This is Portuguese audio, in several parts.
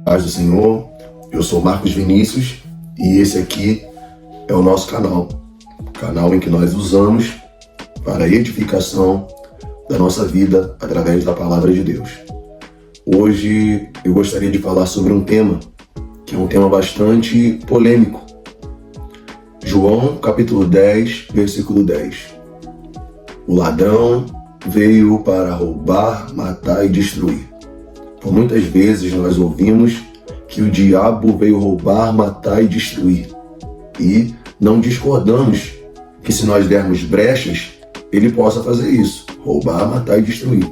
Paz do Senhor, eu sou Marcos Vinícius e esse aqui é o nosso canal em que nós usamos para a edificação da nossa vida através da Palavra de Deus. Hoje eu gostaria de falar sobre um tema que é um tema bastante polêmico. João capítulo 10, versículo 10. O ladrão veio para roubar, matar e destruir. Por muitas vezes nós ouvimos que o diabo veio roubar, matar e destruir. E não discordamos que se nós dermos brechas, ele possa fazer isso, roubar, matar e destruir.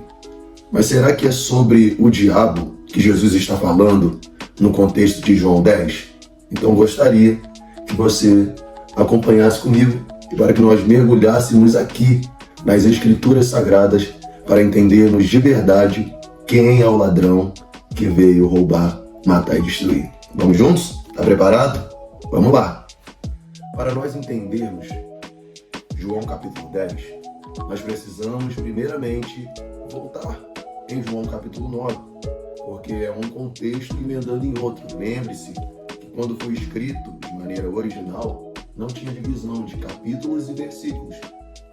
Mas será que é sobre o diabo que Jesus está falando no contexto de João 10? Então gostaria que você acompanhasse comigo e para que nós mergulhássemos aqui nas Escrituras Sagradas para entendermos de verdade quem é o ladrão que veio roubar, matar e destruir. Vamos juntos? Tá preparado? Vamos lá! Para nós entendermos João capítulo 10, nós precisamos primeiramente voltar em João capítulo 9, porque é um contexto emendando em outro. Lembre-se que quando foi escrito de maneira original, não tinha divisão de capítulos e versículos.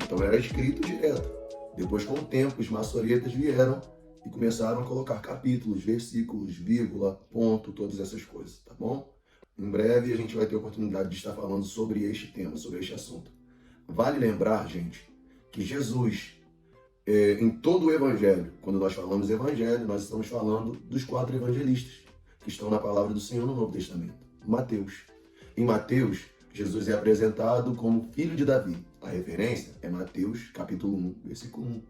Então era escrito direto. Depois, com o tempo, os maçoretas vieram e começaram a colocar capítulos, versículos, vírgula, ponto, todas essas coisas, tá bom? Em breve a gente vai ter a oportunidade de estar falando sobre este tema, sobre este assunto. Vale lembrar, gente, que Jesus, em todo o Evangelho, quando nós falamos Evangelho, nós estamos falando dos 4 evangelistas que estão na palavra do Senhor no Novo Testamento. Mateus. Em Mateus, Jesus é apresentado como filho de Davi. A referência é Mateus, capítulo 1, versículo 1.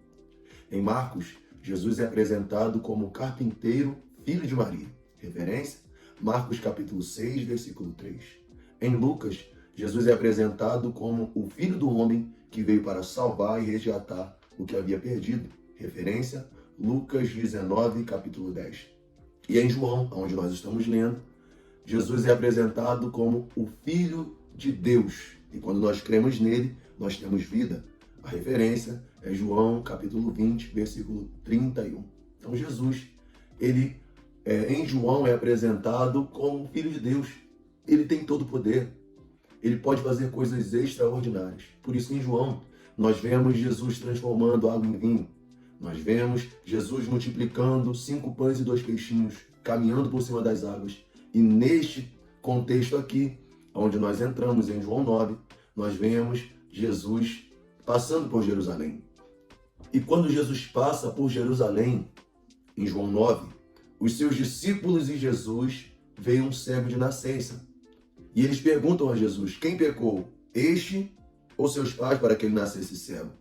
Em Marcos, Jesus é apresentado como carpinteiro, filho de Maria. Referência? Marcos, capítulo 6, versículo 3. Em Lucas, Jesus é apresentado como o Filho do Homem que veio para salvar e resgatar o que havia perdido. Referência? Lucas 19, capítulo 10. E em João, onde nós estamos lendo, Jesus é apresentado como o Filho de Deus. E quando nós cremos nele, nós temos vida. A referência é João, capítulo 20, versículo 31. Então Jesus, ele em João é apresentado como Filho de Deus. Ele tem todo o poder. Ele pode fazer coisas extraordinárias. Por isso, em João, nós vemos Jesus transformando água em vinho. Nós vemos Jesus multiplicando 5 pães e 2 peixinhos, caminhando por cima das águas. E neste contexto aqui, onde nós entramos em João 9, nós vemos Jesus passando por Jerusalém. E quando Jesus passa por Jerusalém, em João 9, os seus discípulos e Jesus veem um cego de nascença. E eles perguntam a Jesus, quem pecou, este ou seus pais para que ele nascesse cego?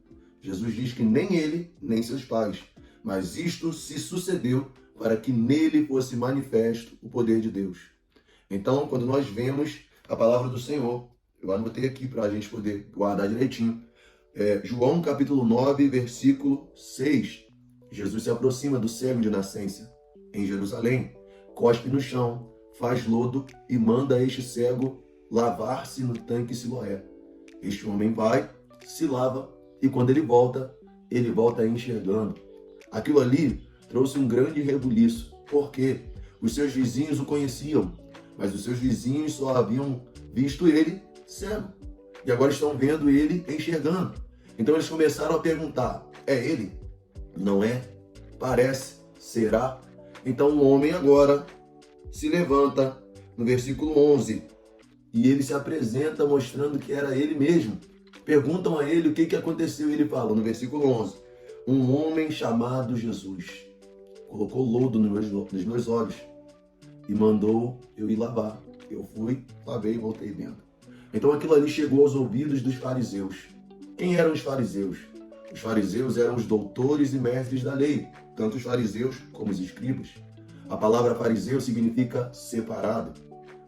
Jesus diz que nem ele, nem seus pais, mas isto se sucedeu para que nele fosse manifesto o poder de Deus. Então, quando nós vemos a palavra do Senhor, eu anotei aqui para a gente poder guardar direitinho, João capítulo 9, versículo 6, Jesus se aproxima do cego de nascença em Jerusalém, cospe no chão, faz lodo e manda este cego lavar-se no tanque Siloé. Este homem vai, se lava e quando ele volta enxergando. Aquilo ali trouxe um grande rebuliço, porque os seus vizinhos o conheciam, mas os seus vizinhos só haviam visto ele cego. E agora estão vendo ele enxergando. Então eles começaram a perguntar, é ele? Não é? Parece? Será? Então o homem agora se levanta no versículo 11 e ele se apresenta mostrando que era ele mesmo. Perguntam a ele o que aconteceu e ele fala no versículo 11, um homem chamado Jesus colocou lodo nos meus olhos e mandou eu ir lavar. Eu fui, lavei e voltei vendo. Então aquilo ali chegou aos ouvidos dos fariseus. Quem eram os fariseus? Os fariseus eram os doutores e mestres da lei, tanto os fariseus como os escribas. A palavra fariseu significa separado,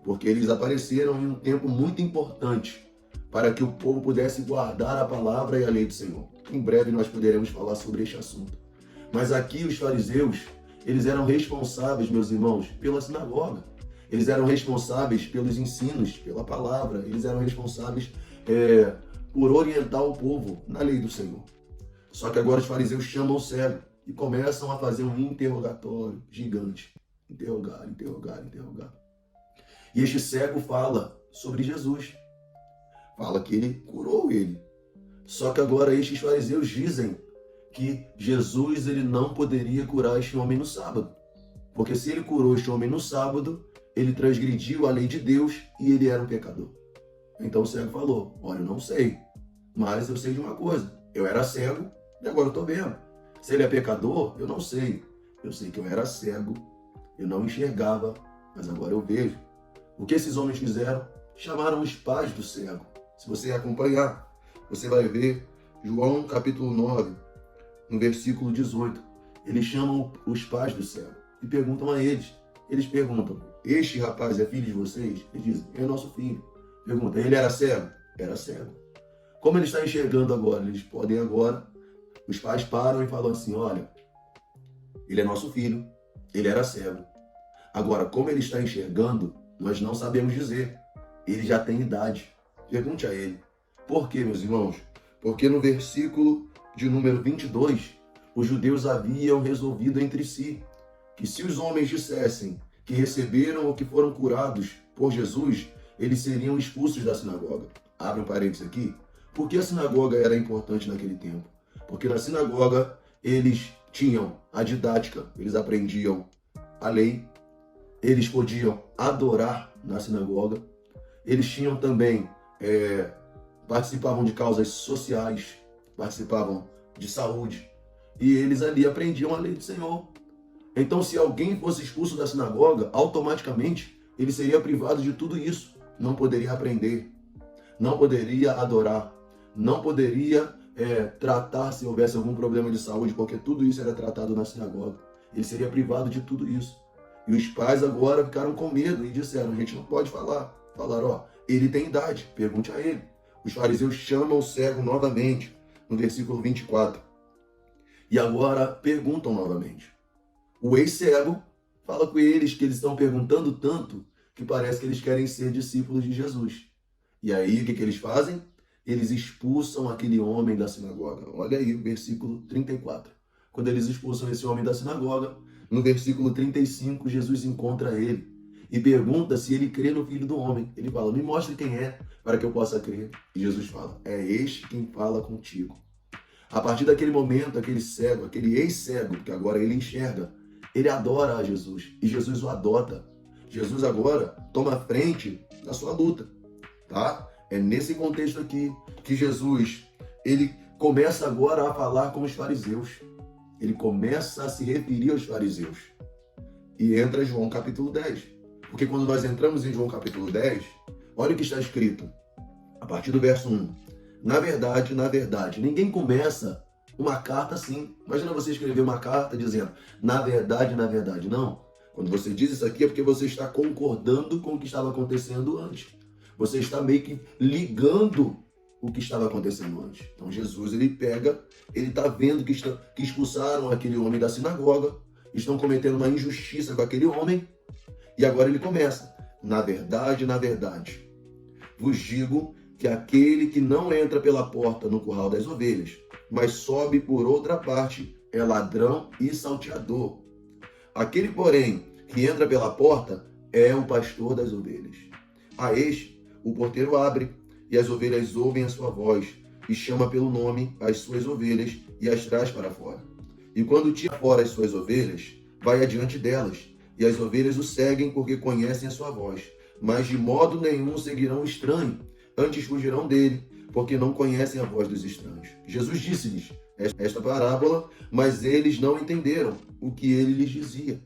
porque eles apareceram em um tempo muito importante para que o povo pudesse guardar a palavra e a lei do Senhor. Em breve nós poderemos falar sobre este assunto. Mas aqui os fariseus, eles eram responsáveis, meus irmãos, pela sinagoga. Eles eram responsáveis pelos ensinos, pela palavra. Eles eram responsáveis por orientar o povo na lei do Senhor. Só que agora os fariseus chamam o cego e começam a fazer um interrogatório gigante. Interrogar, interrogar, interrogar. E este cego fala sobre Jesus. Fala que ele curou ele. Só que agora estes fariseus dizem que Jesus ele não poderia curar este homem no sábado. Porque se ele curou este homem no sábado, ele transgrediu a lei de Deus e ele era um pecador. Então o cego falou, olha, eu não sei, mas eu sei de uma coisa. Eu era cego e agora eu estou vendo. Se ele é pecador, eu não sei. Eu sei que eu era cego, eu não enxergava, mas agora eu vejo. O que esses homens fizeram? Chamaram os pais do cego. Se você acompanhar, você vai ver João capítulo 9, no versículo 18. Eles chamam os pais do cego e perguntam a eles. Eles perguntam, este rapaz é filho de vocês? Eles dizem, é nosso filho. Pergunta, ele era cego? Era cego. Como ele está enxergando agora? Eles podem agora, os pais param e falam assim, olha, ele é nosso filho, ele era cego. Agora, como ele está enxergando, nós não sabemos dizer. Ele já tem idade. Pergunte a ele. Por quê, meus irmãos? Porque no versículo de número 22, os judeus haviam resolvido entre si que se os homens dissessem que receberam ou que foram curados por Jesus, eles seriam expulsos da sinagoga. Abre um parênteses aqui. Por que a sinagoga era importante naquele tempo? Porque na sinagoga eles tinham a didática, eles aprendiam a lei, eles podiam adorar na sinagoga, eles tinham também, participavam de causas sociais, participavam de saúde, e eles ali aprendiam a lei do Senhor. Então, se alguém fosse expulso da sinagoga, automaticamente ele seria privado de tudo isso. Não poderia aprender, não poderia adorar, não poderia tratar se houvesse algum problema de saúde, porque tudo isso era tratado na sinagoga. Ele seria privado de tudo isso. E os pais agora ficaram com medo e disseram, a gente não pode falar. Falaram, ó, ele tem idade, pergunte a ele. Os fariseus chamam o cego novamente, no versículo 24. E agora perguntam novamente. O ex-cego fala com eles que eles estão perguntando tanto que parece que eles querem ser discípulos de Jesus. E aí, o que eles fazem? Eles expulsam aquele homem da sinagoga. Olha aí o versículo 34. Quando eles expulsam esse homem da sinagoga, no versículo 35, Jesus encontra ele e pergunta se ele crê no Filho do Homem. Ele fala, me mostre quem é, para que eu possa crer. E Jesus fala, é este quem fala contigo. A partir daquele momento, aquele cego, aquele ex-cego, que agora ele enxerga, ele adora a Jesus e Jesus o adota. Jesus agora toma a frente da sua luta, tá? É nesse contexto aqui que Jesus, ele começa agora a falar com os fariseus. Ele começa a se referir aos fariseus. E entra João capítulo 10. Porque quando nós entramos em João capítulo 10, olha o que está escrito, a partir do verso 1. Na verdade, ninguém começa uma carta assim. Imagina você escrever uma carta dizendo, na verdade, não. Quando você diz isso aqui é porque você está concordando com o que estava acontecendo antes. Você está meio que ligando o que estava acontecendo antes. Então Jesus, ele está vendo que expulsaram aquele homem da sinagoga, estão cometendo uma injustiça com aquele homem, e agora ele começa. Na verdade, vos digo que aquele que não entra pela porta no curral das ovelhas, mas sobe por outra parte, é ladrão e salteador. Aquele, porém, que entra pela porta é o pastor das ovelhas. A este, o porteiro abre, e as ovelhas ouvem a sua voz, e chama pelo nome as suas ovelhas e as traz para fora. E quando tira fora as suas ovelhas, vai adiante delas, e as ovelhas o seguem porque conhecem a sua voz. Mas de modo nenhum seguirão o estranho, antes fugirão dele, porque não conhecem a voz dos estranhos. Jesus disse-lhes esta parábola, mas eles não entenderam o que ele lhes dizia.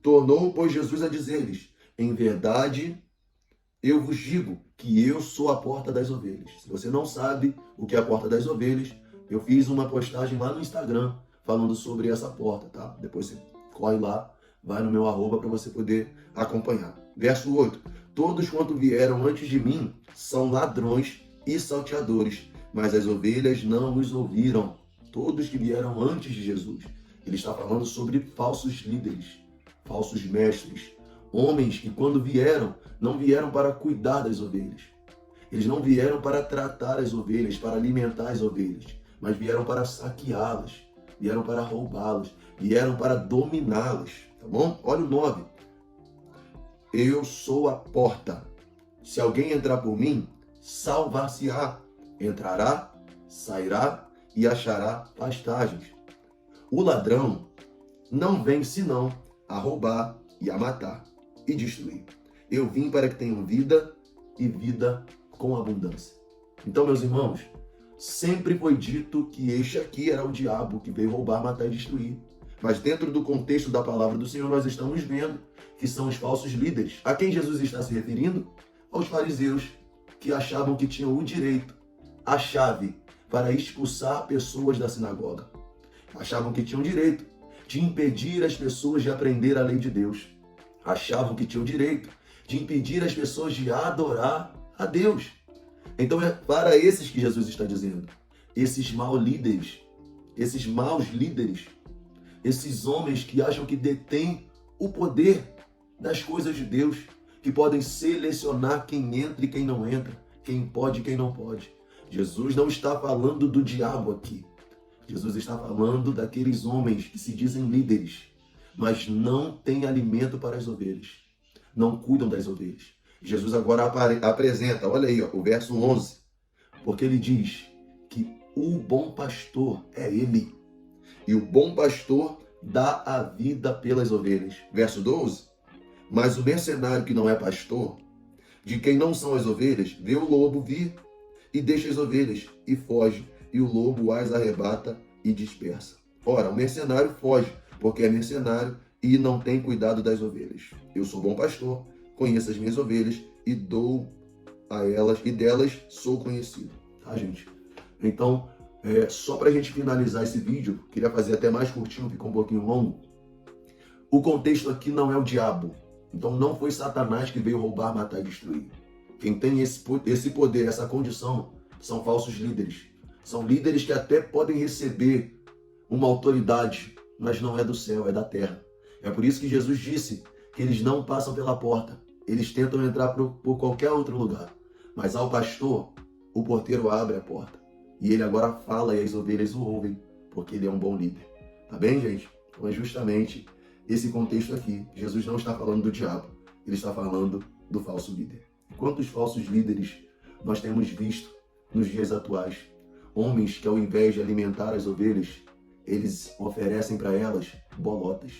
Tornou, pois, Jesus a dizer-lhes, em verdade, eu vos digo que eu sou a porta das ovelhas. Se você não sabe o que é a porta das ovelhas, eu fiz uma postagem lá no Instagram falando sobre essa porta, tá? Depois você corre lá, vai no meu @ para você poder acompanhar. Verso 8. Todos quanto vieram antes de mim são ladrões e salteadores, mas as ovelhas não os ouviram. Todos que vieram antes de Jesus. Ele está falando sobre falsos líderes, falsos mestres, homens que quando vieram, não vieram para cuidar das ovelhas. Eles não vieram para tratar as ovelhas, para alimentar as ovelhas, mas vieram para saqueá-las, vieram para roubá-las, vieram para dominá-las, tá bom? Olha o 9. Eu sou a porta. Se alguém entrar por mim, salvar-se-á. Entrará, sairá e achará pastagens. O ladrão não vem senão a roubar e a matar e destruir. Eu vim para que tenham vida e vida com abundância. Então, meus irmãos, sempre foi dito que este aqui era o diabo que veio roubar, matar e destruir. Mas dentro do contexto da palavra do Senhor, nós estamos vendo que são os falsos líderes. A quem Jesus está se referindo? Aos fariseus, que achavam que tinham o direito, a chave para expulsar pessoas da sinagoga. Achavam que tinham direito de impedir as pessoas de aprender a lei de Deus. Achavam que tinham direito de impedir as pessoas de adorar a Deus. Então é para esses que Jesus está dizendo. Esses maus líderes, esses homens que acham que detêm o poder das coisas de Deus, que podem selecionar quem entra e quem não entra, quem pode e quem não pode. Jesus não está falando do diabo aqui. Jesus está falando daqueles homens que se dizem líderes, mas não têm alimento para as ovelhas, não cuidam das ovelhas. Jesus agora apresenta, olha aí, ó, o verso 11, porque ele diz que o bom pastor é ele, e o bom pastor dá a vida pelas ovelhas. Verso 12, mas o mercenário que não é pastor, de quem não são as ovelhas, vê o lobo vir e deixa as ovelhas e foge, e o lobo as arrebata e dispersa. Ora, o mercenário foge, porque é mercenário e não tem cuidado das ovelhas. Eu sou bom pastor, conheço as minhas ovelhas e dou a elas, e delas sou conhecido. Tá, gente? Então, só para a gente finalizar esse vídeo, queria fazer até mais curtinho, ficou um pouquinho longo. O contexto aqui não é o diabo. Então não foi Satanás que veio roubar, matar e destruir. Quem tem esse poder, essa condição, são falsos líderes. São líderes que até podem receber uma autoridade, mas não é do céu, é da terra. É por isso que Jesus disse que eles não passam pela porta. Eles tentam entrar por qualquer outro lugar. Mas ao pastor, o porteiro abre a porta. E ele agora fala e as ovelhas o ouvem, porque ele é um bom líder. Tá bem, gente? Então é justamente esse contexto aqui. Jesus não está falando do diabo, ele está falando do falso líder. Quantos falsos líderes nós temos visto nos dias atuais? Homens que, ao invés de alimentar as ovelhas, eles oferecem para elas bolotas.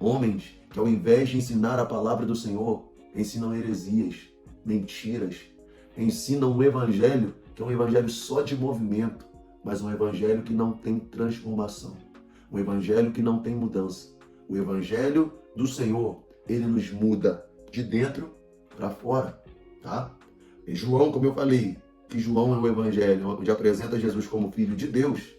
Homens que, ao invés de ensinar a palavra do Senhor, ensinam heresias, mentiras, ensinam um evangelho que é um evangelho só de movimento, mas um evangelho que não tem transformação, um evangelho que não tem mudança. O evangelho do Senhor, ele nos muda de dentro para fora, tá? E João, como eu falei, que João é o evangelho onde apresenta Jesus como filho de Deus,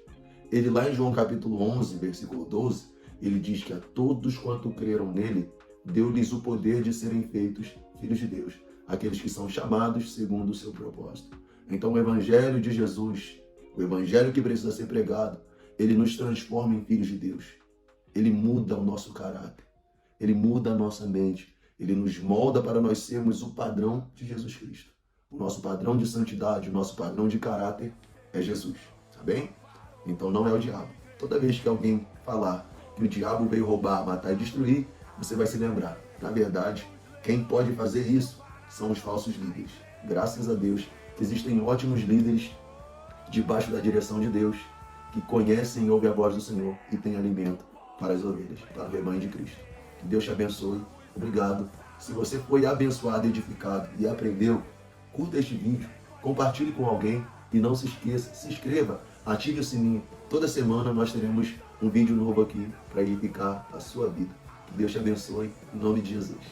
ele lá em João capítulo 11, versículo 12, ele diz que a todos quanto creram nele, deu-lhes o poder de serem feitos filhos de Deus, aqueles que são chamados segundo o seu propósito. Então o evangelho de Jesus, o evangelho que precisa ser pregado, ele nos transforma em filhos de Deus. Ele muda o nosso caráter, ele muda a nossa mente, ele nos molda para nós sermos o padrão de Jesus Cristo. O nosso padrão de santidade, o nosso padrão de caráter é Jesus, tá bem? Então não é o diabo. Toda vez que alguém falar que o diabo veio roubar, matar e destruir, você vai se lembrar. Na verdade, quem pode fazer isso são os falsos líderes. Graças a Deus que existem ótimos líderes debaixo da direção de Deus, que conhecem e ouvem a voz do Senhor e têm alimento para as ovelhas, para o rebanho de Cristo. Que Deus te abençoe. Obrigado. Se você foi abençoado, edificado e aprendeu, curta este vídeo, compartilhe com alguém e não se esqueça, se inscreva, ative o sininho. Toda semana nós teremos um vídeo novo aqui para edificar a sua vida. Que Deus te abençoe, em nome de Jesus.